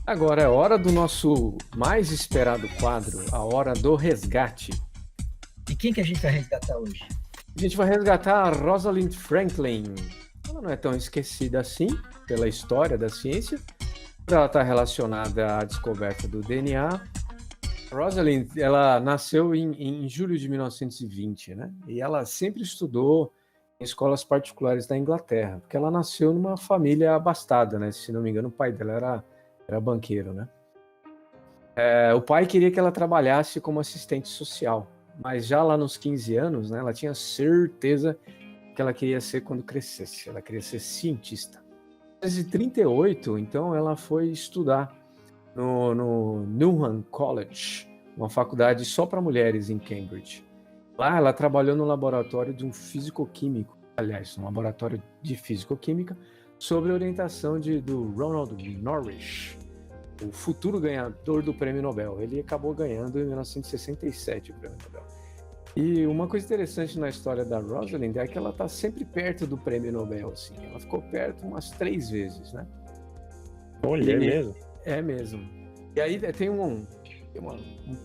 Agora é hora do nosso mais esperado quadro, a hora do resgate. E quem que a gente vai resgatar hoje? A gente vai resgatar a Rosalind Franklin. Ela não é tão esquecida assim pela história da ciência, por ela estar relacionada à descoberta do DNA. A Rosalind, ela nasceu em julho de 1920, né? E ela sempre estudou em escolas particulares da Inglaterra, porque ela nasceu numa família abastada, né? Se não me engano, o pai dela era banqueiro, né? O pai queria que ela trabalhasse como assistente social, mas já lá nos 15 anos, né, ela tinha certeza que ela queria ser quando crescesse, ela queria ser cientista. Em 1938, então, ela foi estudar no Newnham College, uma faculdade só para mulheres em Cambridge. Lá ela trabalhou no laboratório de um físico-químico, aliás, um laboratório de físico-química, sob a orientação do Ronald Norrish, o futuro ganhador do Prêmio Nobel. Ele acabou ganhando em 1967 o Prêmio Nobel. E uma coisa interessante na história da Rosalind é que ela está sempre perto do Prêmio Nobel, assim. Ela ficou perto umas 3 vezes, né? Olha, é mesmo? É mesmo. E aí tem um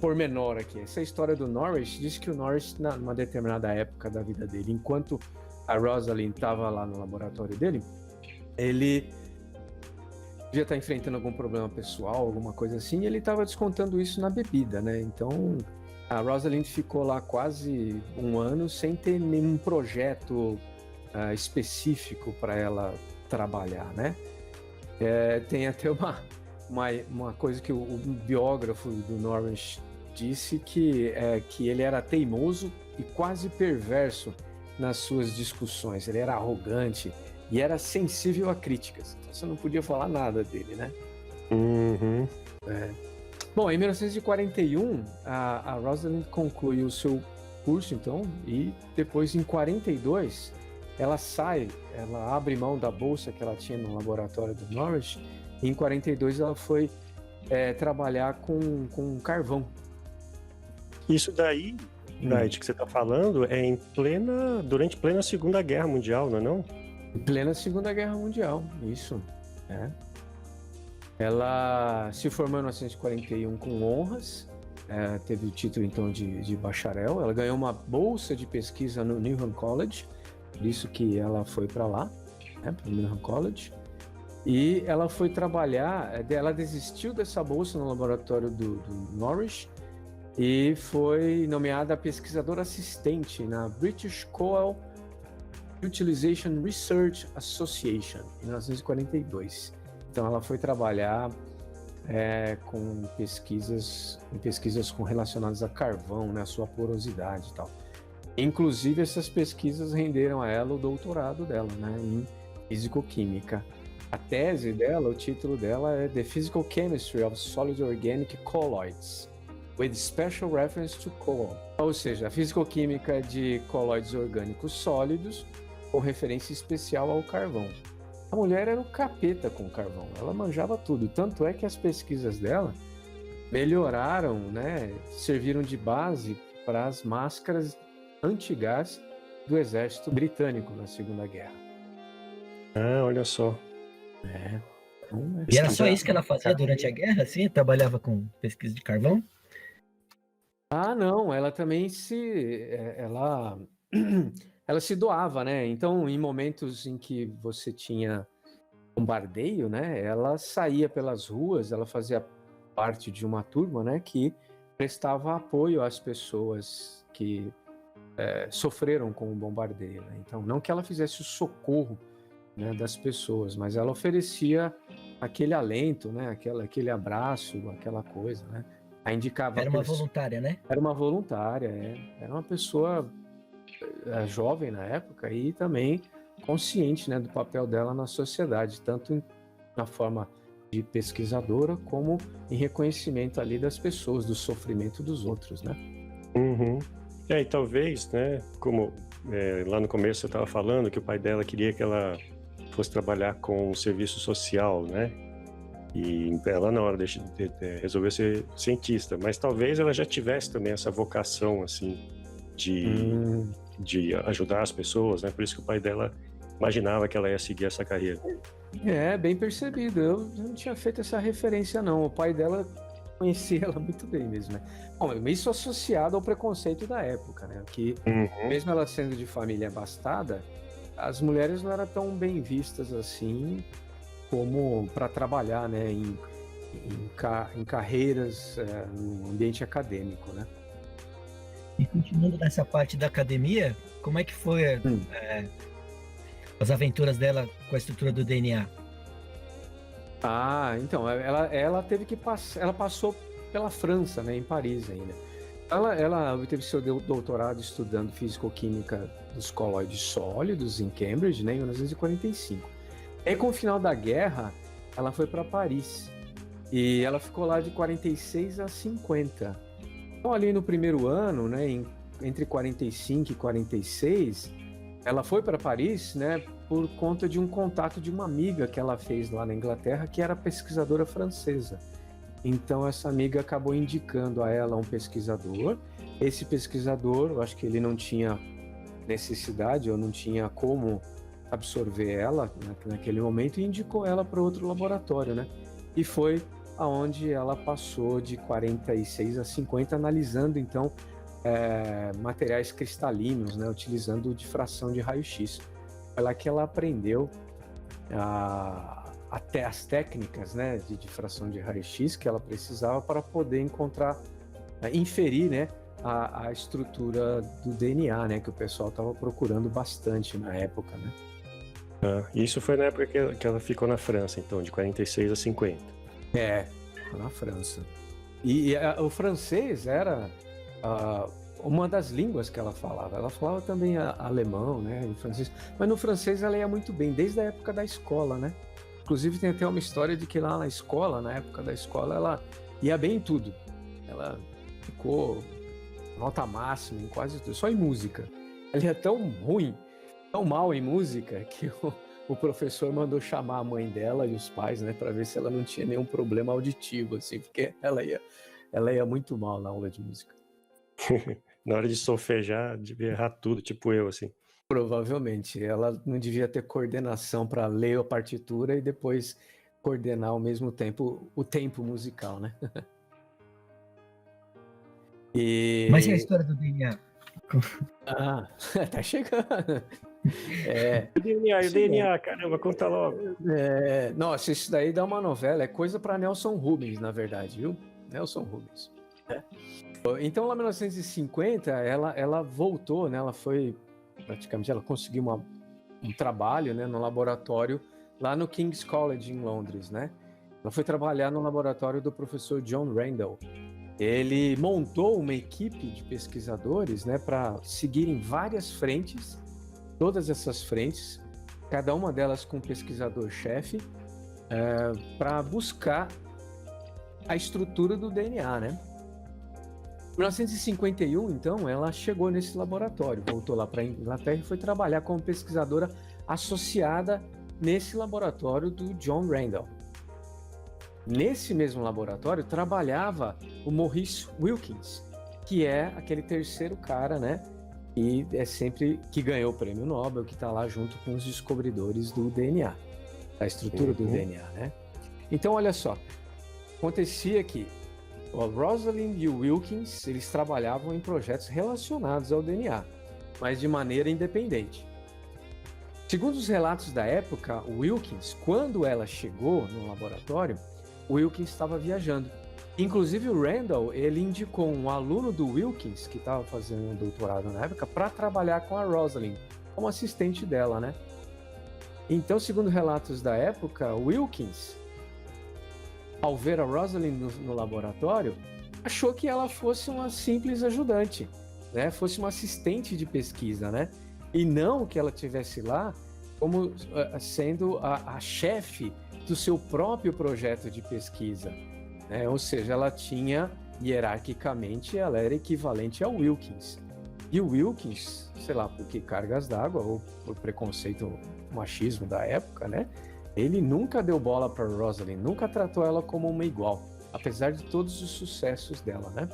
pormenor aqui. Essa história do Norris diz que o Norris, numa determinada época da vida dele, enquanto a Rosalind estava lá no laboratório dele, ele devia estar enfrentando algum problema pessoal, alguma coisa assim, e ele estava descontando isso na bebida, né? Então, a Rosalind ficou lá quase um ano sem ter nenhum projeto específico para ela trabalhar, né? Tem até uma coisa que o biógrafo do Norris disse, que ele era teimoso e quase perverso nas suas discussões. Ele era arrogante e era sensível a críticas. Então você não podia falar nada dele, né? Uhum. Bom, em 1941, a Rosalind conclui o seu curso, então, e depois, em 42, ela abre mão da bolsa que ela tinha no laboratório do Norris, e em 42 ela foi trabalhar com carvão. Isso daí, Bright, que você está falando, é durante plena Segunda Guerra Mundial, não é não? Em plena Segunda Guerra Mundial, isso. Ela se formou em 1941 com honras, teve o título então de bacharel. Ela ganhou uma bolsa de pesquisa no Newnham College, por isso que ela foi para lá, para o Newnham College. E ela foi trabalhar, ela desistiu dessa bolsa no laboratório do Norris e foi nomeada pesquisadora assistente na British Coal Utilization Research Association, em 1942. Então ela foi trabalhar com pesquisas relacionadas a carvão, né, a sua porosidade e tal. Inclusive essas pesquisas renderam a ela o doutorado dela, né, em físico-química. A tese dela, o título dela é The Physical Chemistry of Solid Organic Colloids, with special reference to coal. Ou seja, a físico-química de colóides orgânicos sólidos, com referência especial ao carvão. A mulher era o capeta com carvão, ela manjava tudo, tanto é que as pesquisas dela melhoraram, né, serviram de base para as máscaras antigás do exército britânico na Segunda Guerra. Olha só. E era só isso que ela fazia durante a guerra, assim? Trabalhava com pesquisa de carvão? Não, ela também ela se doava, né? Então, em momentos em que você tinha bombardeio, né? Ela saía pelas ruas, ela fazia parte de uma turma, né? Que prestava apoio às pessoas que sofreram com o bombardeio, né? Então, não que ela fizesse o socorro, né, das pessoas, mas ela oferecia aquele alento, né? Aquele abraço, aquela coisa, né? Indicava. Era uma voluntária, né? Era uma voluntária, era uma pessoa jovem na época e também consciente, né, do papel dela na sociedade, tanto na forma de pesquisadora como em reconhecimento ali das pessoas, do sofrimento dos outros, né? Uhum. E talvez, né, como lá no começo você estava falando que o pai dela queria que ela fosse trabalhar com o serviço social, né? E ela na hora resolveu ser cientista, mas talvez ela já tivesse também essa vocação, assim, de ajudar as pessoas, né? Por isso que o pai dela imaginava que ela ia seguir essa carreira. Bem percebido. Eu não tinha feito essa referência, não. O pai dela conhecia ela muito bem mesmo, né? Bom, isso associado ao preconceito da época, né? Que, mesmo ela sendo de família abastada, as mulheres não eram tão bem vistas assim como para trabalhar, né? Em carreiras no ambiente acadêmico, né? E continuando nessa parte da academia, como é que foi as aventuras dela com a estrutura do DNA? Então, ela teve que passar, ela passou pela França, né, em Paris ainda. Ela obteve seu doutorado estudando físico-química dos colóides sólidos em Cambridge, né, em 1945. E com o final da guerra, ela foi para Paris e ela ficou lá de 46 a 50. Então, ali no primeiro ano, né, entre 45 e 46, ela foi para Paris, né, por conta de um contato de uma amiga que ela fez lá na Inglaterra, que era pesquisadora francesa. Então, essa amiga acabou indicando a ela um pesquisador. Esse pesquisador, eu acho que ele não tinha necessidade ou não tinha como absorver ela naquele momento e indicou ela para outro laboratório, né? E foi aonde ela passou de 46 a 50, analisando, então, materiais cristalinos, né, utilizando difração de raio-x. Foi lá que ela aprendeu até as técnicas, né, de difração de raio-x que ela precisava para poder encontrar, inferir, né, a estrutura do DNA, né, que o pessoal estava procurando bastante na época, né. Isso foi na época que ela ficou na França, então, de 46 a 50. Na França. E o francês era uma das línguas que ela falava. Ela falava também alemão, né, e francês. Mas no francês ela ia muito bem, desde a época da escola, né? Inclusive tem até uma história de que lá na escola, na época da escola, ela ia bem em tudo. Ela ficou nota máxima em quase tudo, só em música. Ela ia tão ruim, tão mal em música, que o professor mandou chamar a mãe dela e os pais, né, para ver se ela não tinha nenhum problema auditivo, assim, porque ela ia muito mal na aula de música. Na hora de solfejar, devia errar tudo, tipo eu, assim. Provavelmente. Ela não devia ter coordenação para ler a partitura e depois coordenar ao mesmo tempo o tempo musical, né? Mas e a história do DNA? Tá chegando. O DNA, caramba, conta logo. Nossa, isso daí dá uma novela, é coisa para Nelson Rubens, na verdade, viu? Nelson Rubens. Então, lá em 1950, ela voltou, né? Ela foi, praticamente, ela conseguiu um trabalho, né, no laboratório lá no King's College, em Londres, né? Ela foi trabalhar no laboratório do professor John Randall. Ele montou uma equipe de pesquisadores, né, para seguirem várias frentes, todas essas frentes, cada uma delas com um pesquisador-chefe, para buscar a estrutura do DNA, né? Em 1951, então, ela chegou nesse laboratório, voltou lá para a Inglaterra e foi trabalhar como pesquisadora associada nesse laboratório do John Randall. Nesse mesmo laboratório trabalhava o Maurice Wilkins, que é aquele terceiro cara, né, que ganhou o prêmio Nobel, que está lá junto com os descobridores do DNA, da estrutura do DNA, né? Então, olha só, acontecia que o Rosalind e o Wilkins, eles trabalhavam em projetos relacionados ao DNA, mas de maneira independente. Segundo os relatos da época, o Wilkins, quando ela chegou no laboratório, o Wilkins estava viajando. Inclusive o Randall, ele indicou um aluno do Wilkins, que estava fazendo um doutorado na época, para trabalhar com a Rosalind, como assistente dela, né? Então, segundo relatos da época, o Wilkins, ao ver a Rosalind no laboratório, achou que ela fosse uma simples ajudante, né? Fosse uma assistente de pesquisa, né? E não que ela estivesse lá como sendo a chefe do seu próprio projeto de pesquisa, né? Ou seja, ela tinha, hierarquicamente, ela era equivalente ao Wilkins. E o Wilkins, sei lá, por que cargas d'água ou por preconceito, machismo da época, né? Ele nunca deu bola para Rosalind, nunca tratou ela como uma igual, apesar de todos os sucessos dela, né?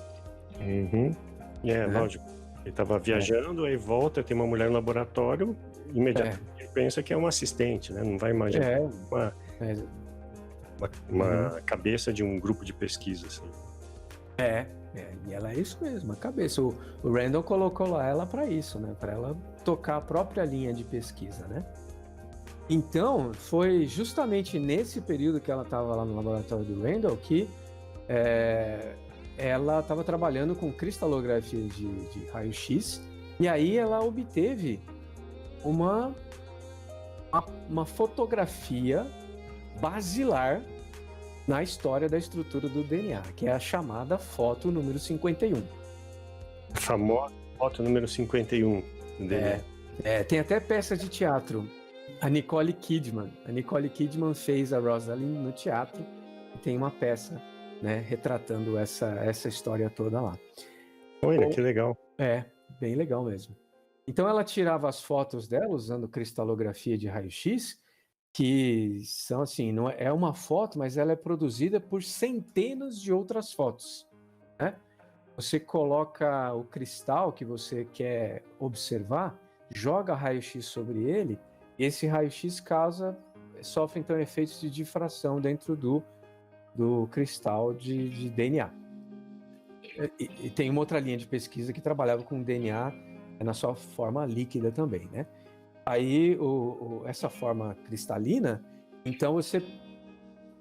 Lógico. Ele estava viajando, aí volta, tem uma mulher no laboratório, imediatamente pensa que é um assistente, né? Não vai imaginar É, uma, é, uma cabeça de um grupo de pesquisa, assim. e ela é isso mesmo, a cabeça. O Randall colocou lá ela para isso, né? Para ela tocar a própria linha de pesquisa, né? Então, foi justamente nesse período que ela estava lá no laboratório do Randall que ela estava trabalhando com cristalografia de raio-x, e aí ela obteve uma fotografia basilar na história da estrutura do DNA, que é a chamada foto número 51. A famosa foto número 51 do DNA. Tem até peça de teatro. A Nicole Kidman fez a Rosalind no teatro, e tem uma peça, né, retratando essa história toda lá. Olha, que legal. Bem legal mesmo. Então ela tirava as fotos dela usando cristalografia de raio-x, que são assim, não é uma foto, mas ela é produzida por centenas de outras fotos, né? Você coloca o cristal que você quer observar, joga raio-x sobre ele, e esse raio-x sofre então efeitos de difração dentro do cristal de DNA. E tem uma outra linha de pesquisa que trabalhava com DNA na sua forma líquida também, né? Aí, essa forma cristalina, então você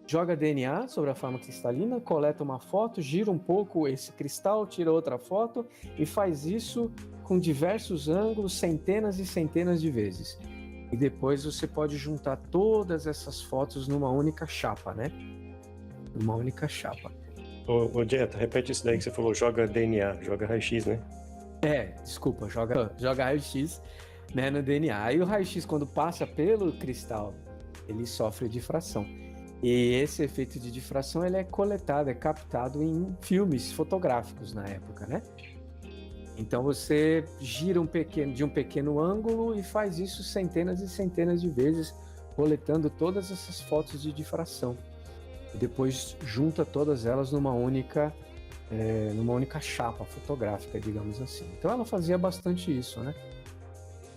joga DNA sobre a forma cristalina, coleta uma foto, gira um pouco esse cristal, tira outra foto e faz isso com diversos ângulos, centenas e centenas de vezes. E depois você pode juntar todas essas fotos numa única chapa, né? Uma única chapa. Ô, Dieta, repete isso daí que você falou, joga DNA, joga raio-x, né? Desculpa, joga raio-x, né, no DNA. Aí o raio-x, quando passa pelo cristal, ele sofre difração. E esse efeito de difração, ele é coletado, é captado em filmes fotográficos na época, né? Então você gira de um pequeno ângulo e faz isso centenas e centenas de vezes, coletando todas essas fotos de difração. E depois junta todas elas numa única chapa fotográfica, digamos assim. Então ela fazia bastante isso, né?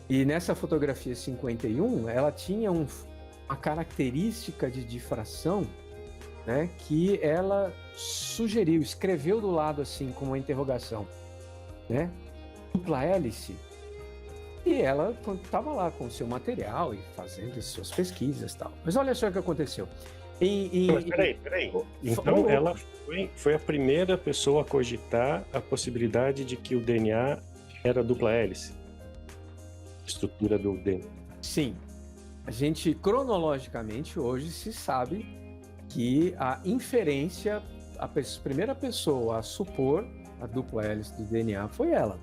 E nessa fotografia 51, ela tinha uma característica de difração, né, que ela escreveu do lado assim, como uma interrogação, né? Dupla hélice. E ela estava lá com o seu material e fazendo as suas pesquisas e tal. Mas olha só o que aconteceu. Mas peraí. Então ela foi a primeira pessoa a cogitar a possibilidade de que o DNA era dupla hélice. Estrutura do DNA. Sim. A gente, cronologicamente, hoje se sabe que a inferência, a primeira pessoa a supor a dupla hélice do DNA foi ela,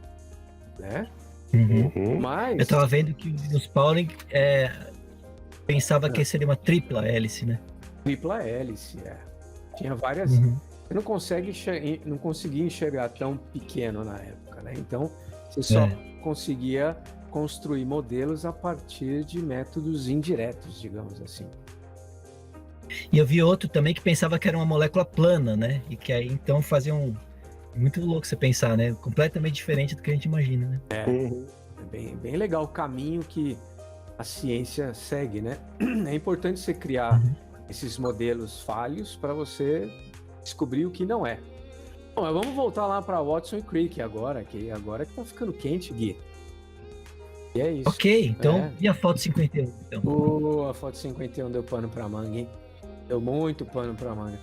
né? Uhum. Mas... Eu estava vendo que o Linus Pauling pensava que seria uma tripla hélice, né? Tripla hélice, Tinha várias... Você não conseguia enxergar tão pequeno na época, né? Então, você só conseguia construir modelos a partir de métodos indiretos, digamos assim. E eu vi outro também que pensava que era uma molécula plana, né? E que aí, então, fazia muito louco você pensar, né? Completamente diferente do que a gente imagina, né? É bem legal o caminho que a ciência segue, né? É importante você criar esses modelos falhos para você descobrir o que não é. Bom, mas vamos voltar lá para Watson e Crick agora que tá ficando quente, Gui. E é isso. Ok, então, e a foto 51? Então? A foto 51 deu pano para manga, hein? Deu muito pano para manga.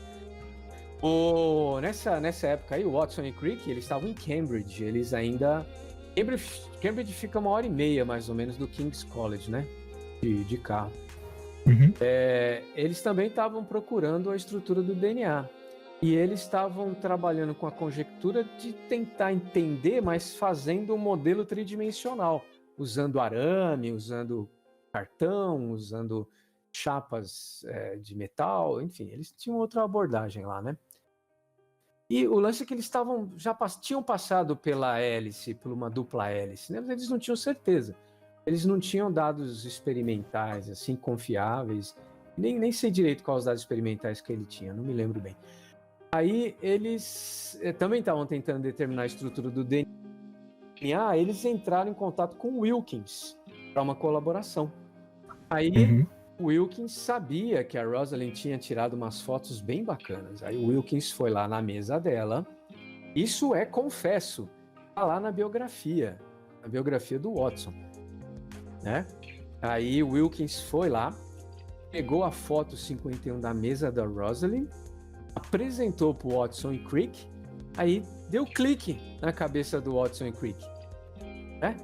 Nessa época aí, o Watson e Crick, eles estavam em Cambridge. Eles ainda... Cambridge fica 1h30, mais ou menos, do King's College, né? De carro. Eles também estavam procurando a estrutura do DNA. E eles estavam trabalhando com a conjectura de tentar entender, mas fazendo um modelo tridimensional, usando arame, usando cartão, usando chapas de metal, enfim, eles tinham outra abordagem lá, né? E o lance é que eles tinham passado pela hélice, por uma dupla hélice, né? Mas eles não tinham certeza. Eles não tinham dados experimentais, assim, confiáveis. Nem sei direito quais os dados experimentais que ele tinha, não me lembro bem. Aí eles também estavam tentando determinar a estrutura do DNA, eles entraram em contato com o Wilkins para uma colaboração. Aí o Wilkins sabia que a Rosalind tinha tirado umas fotos bem bacanas. Aí o Wilkins foi lá na mesa dela. Isso confesso, tá lá na biografia do Watson, né? Aí o Wilkins foi lá, pegou a foto 51 da mesa da Rosalind, apresentou pro Watson e Crick, aí deu clique na cabeça do Watson e Crick, né?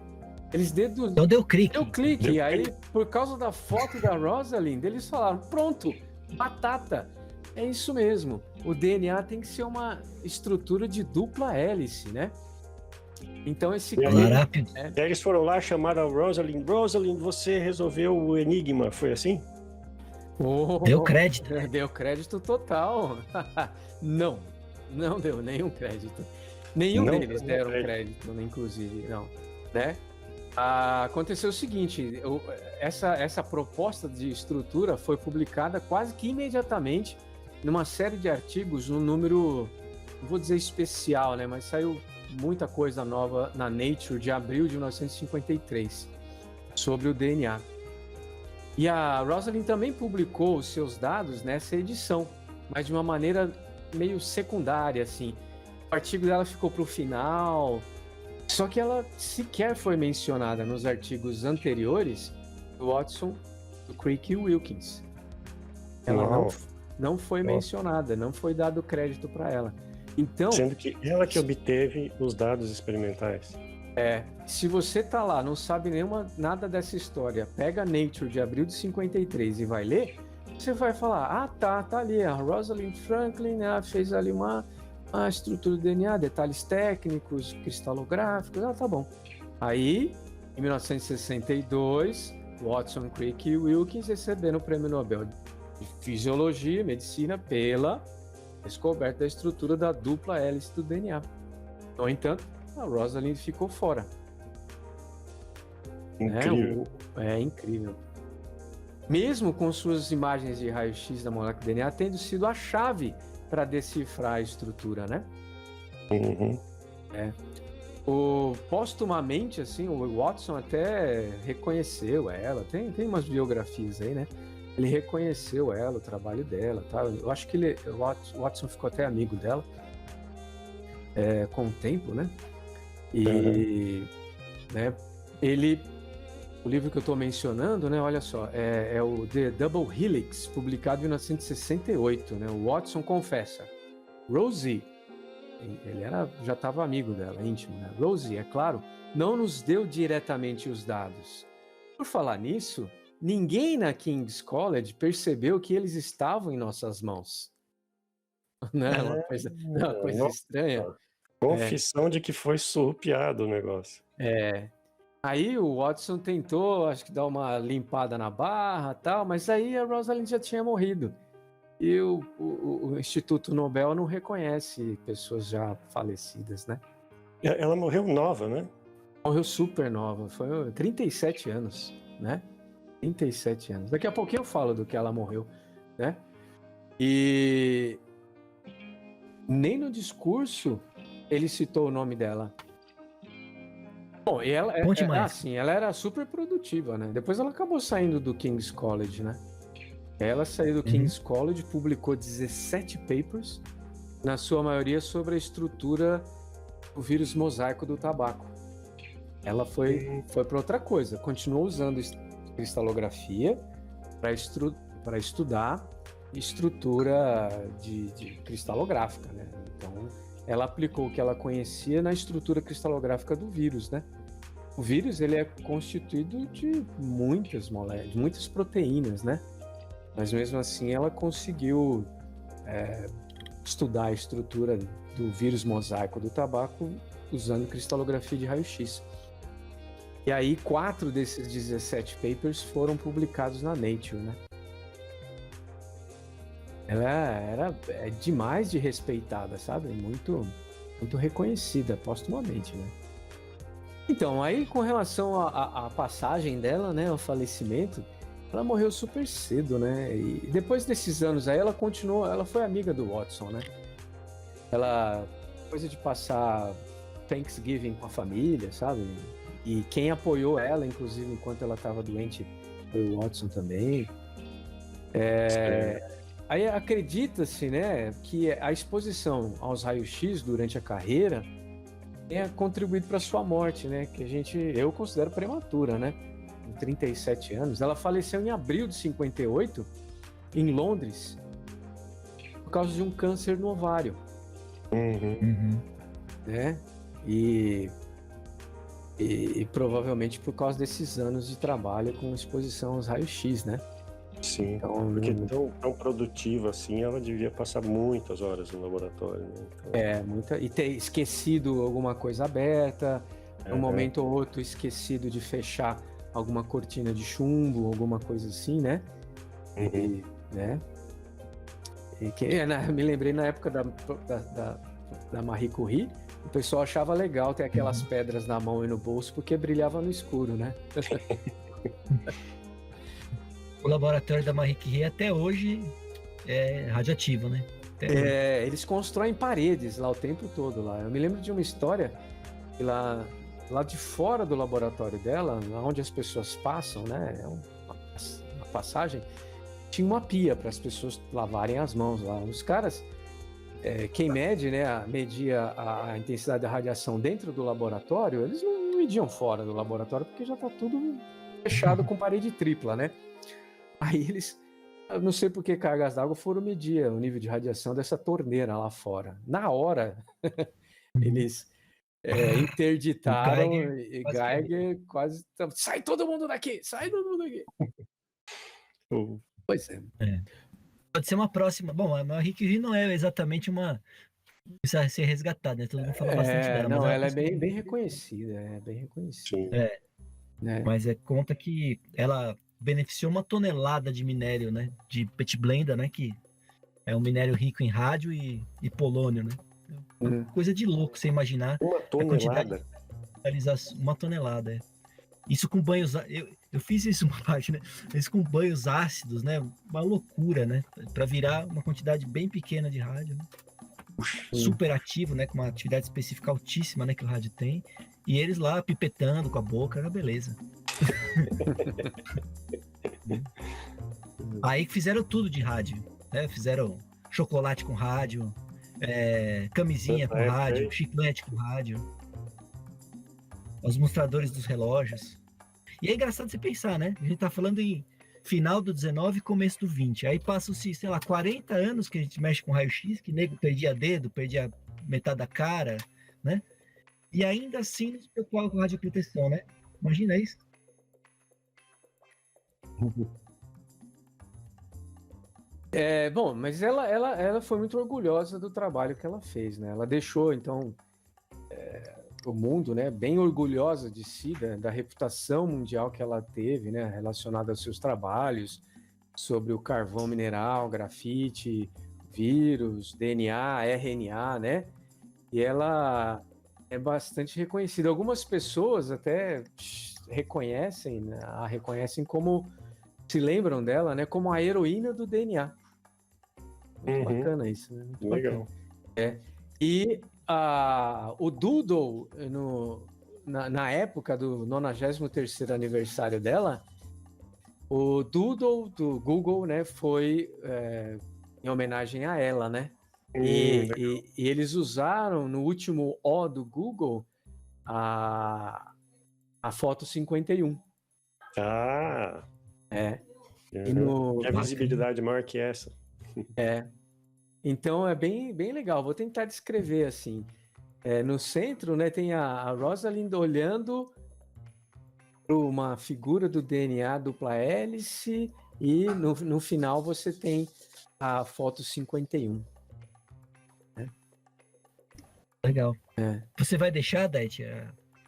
Eles deduziram. Então deu clique. Deu clique. E aí, por causa da foto da Rosalind, eles falaram: pronto, batata. É isso mesmo. O DNA tem que ser uma estrutura de dupla hélice, né? Então esse Larápio. E aí eles foram lá, chamaram a Rosalind. Rosalind, você resolveu o enigma, foi assim? Deu crédito. Deu crédito total. Não deu nenhum crédito. Nenhum deles deram crédito, inclusive, não, né? Aconteceu o seguinte, essa proposta de estrutura foi publicada quase que imediatamente numa série de artigos no número, não vou dizer especial, né, mas saiu muita coisa nova na Nature de abril de 1953 sobre o DNA. E a Rosalind também publicou os seus dados nessa edição, mas de uma maneira meio secundária, assim. O artigo dela ficou para o final. Só que ela sequer foi mencionada nos artigos anteriores do Watson, do Crick e Wilkins. Ela não foi mencionada, não foi dado crédito para ela. Então, sendo que ela que obteve os dados experimentais. Se você tá lá, não sabe nada dessa história, pega Nature de abril de 53 e vai ler, você vai falar: tá ali, a Rosalind Franklin fez ali uma estrutura do DNA, detalhes técnicos, cristalográficos, tá bom. Aí, em 1962, Watson, Crick e Wilkins receberam o Prêmio Nobel de Fisiologia e Medicina pela descoberta da estrutura da dupla hélice do DNA. No entanto, a Rosalind ficou fora. Incrível. É incrível. Mesmo com suas imagens de raio-x da molécula do DNA tendo sido a chave para decifrar a estrutura, né? Postumamente, assim, o Watson até reconheceu ela, tem umas biografias aí, né? Ele reconheceu ela, o trabalho dela, tá? Eu acho que o Watson ficou até amigo dela com o tempo, né? E né, o livro que eu estou mencionando, né? Olha só, é o The Double Helix, publicado em 1968, né? O Watson confessa: Rosie, ele já estava amigo dela, íntimo, né? Rosie, é claro, não nos deu diretamente os dados. Por falar nisso, ninguém na King's College percebeu que eles estavam em nossas mãos. Né? Uma coisa estranha. Confissão de que foi surrupiado o negócio. Aí o Watson tentou, acho que dar uma limpada na barra e tal, mas aí a Rosalind já tinha morrido. E o Instituto Nobel não reconhece pessoas já falecidas, né? Ela morreu nova, né? Morreu super nova, foi 37 anos, né? 37 anos. Daqui a pouquinho eu falo do que ela morreu, né? E nem no discurso ele citou o nome dela. Bom, e ela ela era super produtiva, né? Depois ela acabou saindo do King's College, né? Ela saiu do King's College, publicou 17 papers, na sua maioria sobre a estrutura do vírus mosaico do tabaco. Ela foi para outra coisa, continuou usando cristalografia para estudar estrutura de cristalográfica, né? Então, ela aplicou o que ela conhecia na estrutura cristalográfica do vírus, né? O vírus, ele é constituído de muitas moléculas, muitas proteínas, né? Mas mesmo assim ela conseguiu estudar a estrutura do vírus mosaico do tabaco usando cristalografia de raio-x. E aí 4 desses 17 papers foram publicados na Nature, né? Ela é demais de respeitada, sabe? Muito, muito reconhecida postumamente, né? Então, aí com relação à passagem dela, né, ao falecimento, ela morreu super cedo, né? E depois desses anos aí, ela continuou, ela foi amiga do Watson, né? Ela, coisa de passar Thanksgiving com a família, sabe? E quem apoiou ela, inclusive, enquanto ela estava doente Foi o Watson também. Aí acredita-se, né, que a exposição aos raios-x durante a carreira tenha contribuído para sua morte, né, que eu considero prematura, né, com 37 anos. Ela faleceu em abril de 58, em Londres, por causa de um câncer no ovário. Né, e provavelmente por causa desses anos de trabalho com exposição aos raios-x, né? Sim, então, porque tão produtiva assim, ela devia passar muitas horas no laboratório, né? Então... e ter esquecido alguma coisa aberta, um momento ou outro esquecido de fechar alguma cortina de chumbo, alguma coisa assim, né? Me lembrei na época da Marie Curie, o pessoal achava legal ter aquelas pedras na mão e no bolso porque brilhava no escuro, né? O laboratório da Marie Curie até hoje é radioativo, né? Eles constroem paredes lá o tempo todo lá. Eu me lembro de uma história que lá de fora do laboratório dela, onde as pessoas passam, né? Uma passagem, tinha uma pia para as pessoas lavarem as mãos lá. Os caras, quem mede, né? Media a intensidade da radiação dentro do laboratório, eles não mediam fora do laboratório porque já está tudo fechado com parede tripla, né? Aí eles, eu não sei por que cargas d'água, foram medir o nível de radiação dessa torneira lá fora. Na hora, eles interditaram e Geiger quase... Sai todo mundo daqui! Sai todo mundo daqui! Pois é. Pode ser uma próxima... Bom, a Marie Curie não é exatamente uma... Precisa ser resgatada, né? Todo mundo fala bastante dela. Não, mas ela é bem reconhecida. Bem reconhecida. Mas conta que ela beneficiou uma tonelada de minério, né? De petblenda, né? Que é um minério rico em rádio e polônio, né? Coisa de louco você imaginar. Uma tonelada? Uma tonelada, Isso com banhos... Eu fiz isso uma parte, né? Isso com banhos ácidos, né? Uma loucura, né? Para virar uma quantidade bem pequena de rádio, né? Super ativo, né? Com uma atividade específica altíssima, né? Que o rádio tem. E eles lá pipetando com a boca, era beleza. Aí fizeram tudo de rádio, né? Fizeram chocolate com rádio, camisinha com rádio, chiclete com rádio, os mostradores dos relógios. E é engraçado você pensar, né? A gente tá falando em final do 19 e começo do 20. Aí passam-se, sei lá, 40 anos que a gente mexe com raio-x, que nego perdia dedo, perdia metade da cara, né? E ainda assim nos preocupava com radioproteção, né? Imagina isso. Bom, mas ela foi muito orgulhosa do trabalho que ela fez, né? Ela deixou, então, o mundo, né, bem orgulhosa de si, da reputação mundial que ela teve, né, relacionada aos seus trabalhos sobre o carvão mineral, grafite, vírus, DNA, RNA, né? E ela é bastante reconhecida. Algumas pessoas até reconhecem, né, a reconhecem como, se lembram dela, né, como a heroína do DNA. Muito bacana isso, né? Muito legal. Bacana. E o Doodle, na época do 93º aniversário dela, o Doodle do Google, né, foi em homenagem a ela, né? E eles usaram no último O do Google a foto 51. Que a visibilidade maior que essa. Então é bem, bem legal. Vou tentar descrever assim. No centro, né, tem a Rosalind olhando para uma figura do DNA dupla hélice e no final você tem a foto 51. Legal. Você vai deixar, Dete,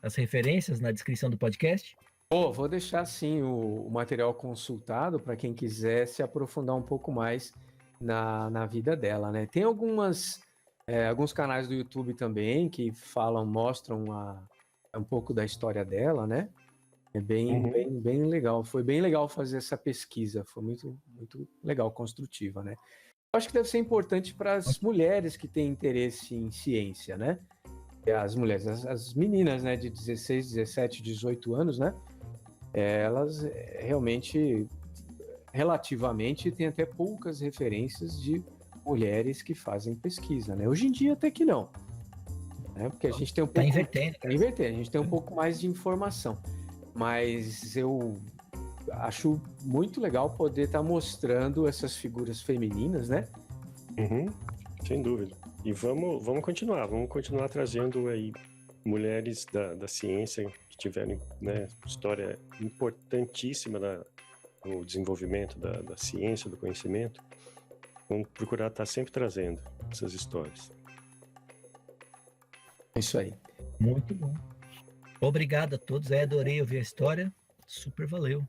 as referências na descrição do podcast? Vou deixar sim o material consultado para quem quiser se aprofundar um pouco mais na vida dela, né? Tem alguns canais do YouTube também que mostram um pouco da história dela, né? É bem legal. Foi bem legal fazer essa pesquisa. Foi muito, muito legal, construtiva, né? Acho que deve ser importante para as mulheres que têm interesse em ciência, né? As mulheres, as meninas, né, de 16, 17, 18 anos, né? elas realmente, relativamente, têm até poucas referências de mulheres que fazem pesquisa, né? Hoje em dia até que não, né? Porque a gente tem um pouco... invertendo. Tá invertendo, a gente tem um pouco mais de informação. Mas eu acho muito legal poder estar mostrando essas figuras femininas, né? Uhum, sem dúvida. E vamos continuar trazendo aí mulheres da ciência que tiveram, né, história importantíssima no desenvolvimento da ciência, do conhecimento. Vamos procurar estar sempre trazendo essas histórias. É isso aí. Muito bom. Obrigado a todos. Adorei ouvir a história. Super valeu.